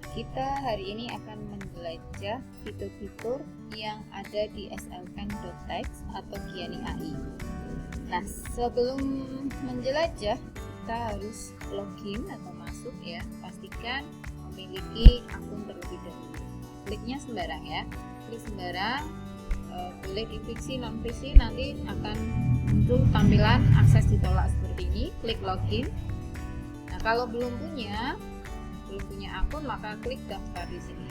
Kita hari ini akan menjelajah fitur-fitur yang ada di slpen.txt atau Giani AI. Nah, sebelum menjelajah kita harus login atau masuk ya. Pastikan memiliki akun terlebih dahulu. Kliknya sembarang ya. Klik sembarang, boleh di fiksi, non fiksi, nanti akan muncul tampilan akses ditolak seperti ini. Klik login. Nah, kalau belum punya akun, maka klik daftar di sini.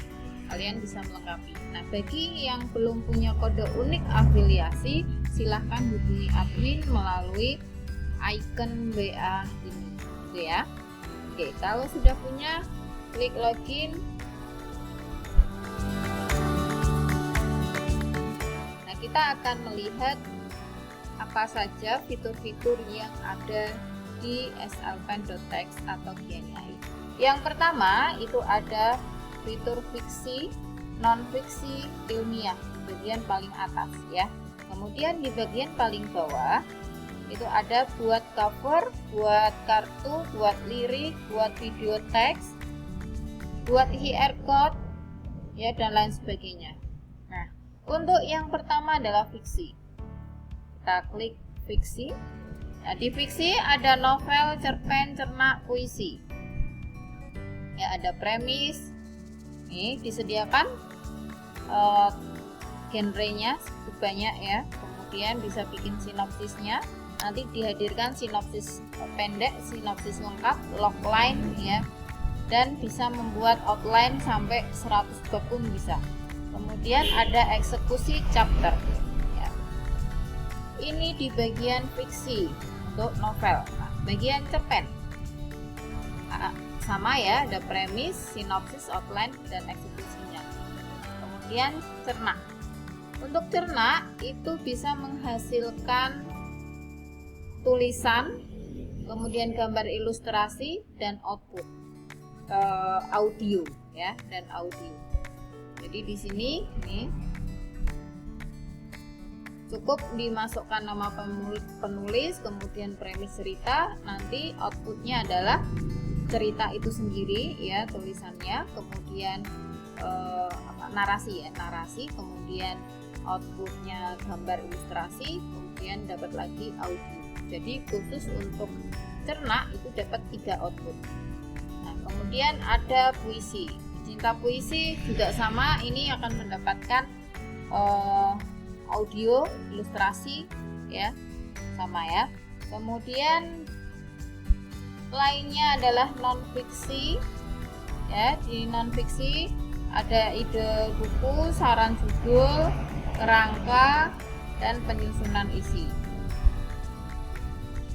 Kalian bisa melengkapi. Nah, bagi yang belum punya kode unik afiliasi, silahkan hubungi admin melalui icon WA ini, gitu ya. Oke, kalau sudah punya, klik login. Nah, kita akan melihat apa saja fitur-fitur yang ada di slpen.txt atau Giani AI. Yang pertama itu ada fitur fiksi, non fiksi, ilmiah di bagian paling atas ya. Kemudian di bagian paling bawah itu ada buat cover, buat kartu, buat lirik, buat video teks, buat QR code ya, dan lain sebagainya. Nah, untuk yang pertama adalah fiksi. Kita klik fiksi. Nah, di fiksi ada novel, cerpen, cernak, puisi. Ya, ada premis. Ini disediakan genrenya banyak ya. Kemudian bisa bikin sinopsisnya. Nanti dihadirkan sinopsis pendek, sinopsis lengkap, logline ya. Dan bisa membuat outline sampai 100 bab pun bisa. Kemudian ada eksekusi chapter. Ya. Ini di bagian fiksi untuk novel. Nah, bagian cerpen. Sama ya, ada premis, sinopsis, outline, dan eksekusinya. Kemudian cernak. Untuk cernak itu bisa menghasilkan tulisan, kemudian gambar ilustrasi dan output audio ya, dan audio. Jadi di sini nih cukup dimasukkan nama penulis, kemudian premis cerita, nanti outputnya adalah cerita itu sendiri ya, tulisannya, kemudian narasi ya, kemudian outputnya gambar ilustrasi, kemudian dapat lagi audio. Jadi khusus untuk cernak itu dapat 3 output. Nah, kemudian ada puisi. Cinta puisi juga sama, ini akan mendapatkan audio, ilustrasi ya, sama ya. Kemudian lainnya adalah non fiksi ya. Di non fiksi ada ide buku, saran judul, kerangka, dan penyusunan isi.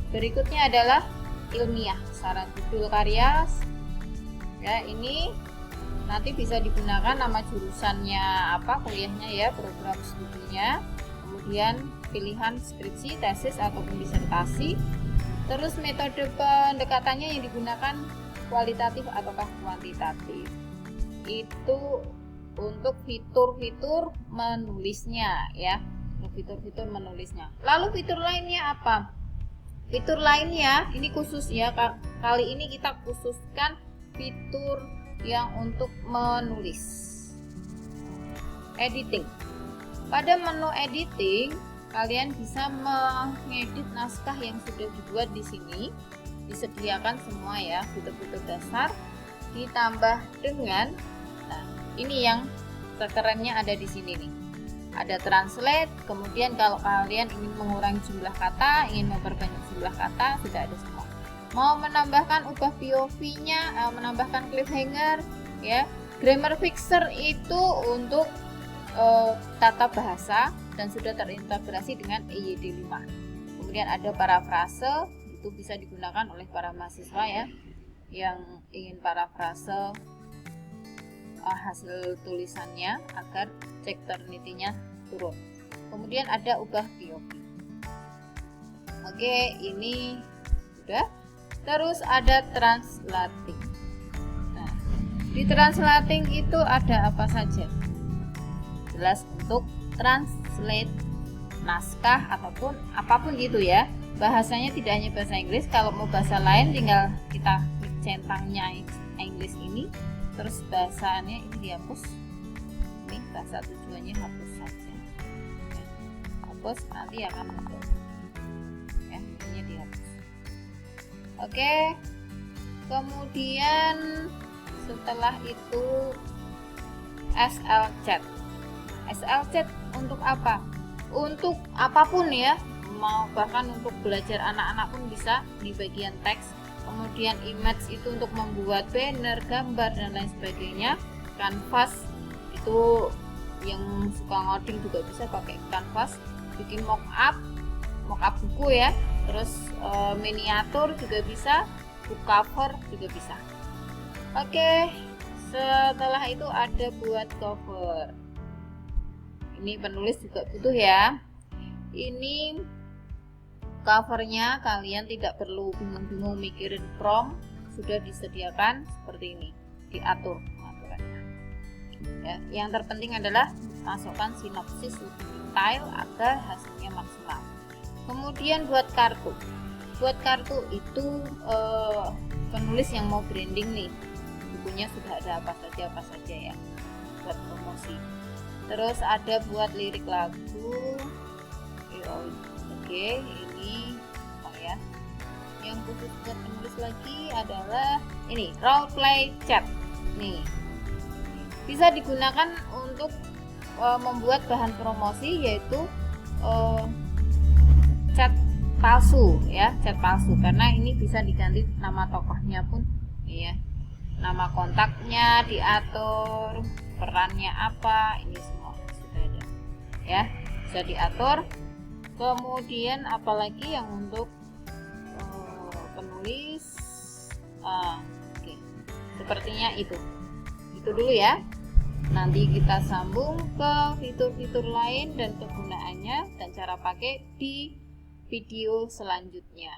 Berikutnya adalah ilmiah, saran judul karya ya. Ini nanti bisa digunakan nama jurusannya apa, kuliahnya ya, program studinya, kemudian pilihan skripsi, tesis ataupun disertasi. Terus metode pendekatannya yang digunakan kualitatif ataukah kuantitatif. Itu untuk fitur-fitur menulisnya ya. Fitur-fitur menulisnya. Lalu fitur lainnya apa? Fitur lainnya ini khusus ya. Kali ini kita khususkan fitur yang untuk menulis. Editing. Pada menu editing kalian bisa mengedit naskah yang sudah dibuat di sini. Disediakan semua ya, fitur-fitur dasar ditambah dengan ini yang kerennya ada di sini nih. Ada translate, kemudian kalau kalian ingin mengurangi jumlah kata, ingin memperbanyak jumlah kata, sudah ada semua. Mau menambahkan ubah POV-nya, menambahkan cliffhanger ya. Grammar fixer itu untuk tata bahasa dan sudah terintegrasi dengan EYD 5. Kemudian ada parafrase, itu bisa digunakan oleh para mahasiswa ya yang ingin parafrase hasil tulisannya agar cek ternitinya turun. Kemudian ada ubah POV. Oke, ini sudah. Terus ada translating. Nah, di translating itu ada apa saja? Jelas untuk translate naskah ataupun apapun gitu ya. Bahasanya tidak hanya bahasa Inggris, kalau mau bahasa lain tinggal kita klik centangnya Inggris ini, terus bahasannya ini dihapus. Ini bahasa tujuannya hapus saja ya. Hapus, nanti akan muncul ya, ini dihapus. Oke, kemudian setelah itu SL Chat. SL Chat untuk apa? Untuk apapun ya, mau bahkan untuk belajar anak-anak pun bisa di bagian teks. Kemudian image itu untuk membuat banner, gambar dan lain sebagainya. Canvas itu yang suka ngoding juga bisa pakai Canvas, bikin mockup buku ya. Terus miniatur juga bisa, book cover juga bisa. Oke, setelah itu ada buat cover. Ini penulis juga butuh ya. Ini covernya kalian tidak perlu bingung-bingung mikirin prompt, sudah disediakan seperti ini, diatur pengaturannya. Ya, yang terpenting adalah masukkan sinopsis lebih detail agar hasilnya maksimal. Kemudian buat kartu. Buat kartu itu penulis yang mau branding nih, bukunya sudah ada apa saja ya buat promosi. Terus ada buat lirik lagu. Oke, ini apa ya? Yang khusus buat penulis lagi adalah ini role play chat. Nih, bisa digunakan untuk membuat bahan promosi, yaitu chat palsu ya, chat palsu, karena ini bisa diganti nama tokohnya pun ya. Nama kontaknya diatur, perannya apa, ini semua sudah ada ya, bisa diatur. Kemudian apalagi yang untuk penulis, oke. Sepertinya itu dulu ya. Nanti kita sambung ke fitur-fitur lain dan kegunaannya dan cara pakai di video selanjutnya.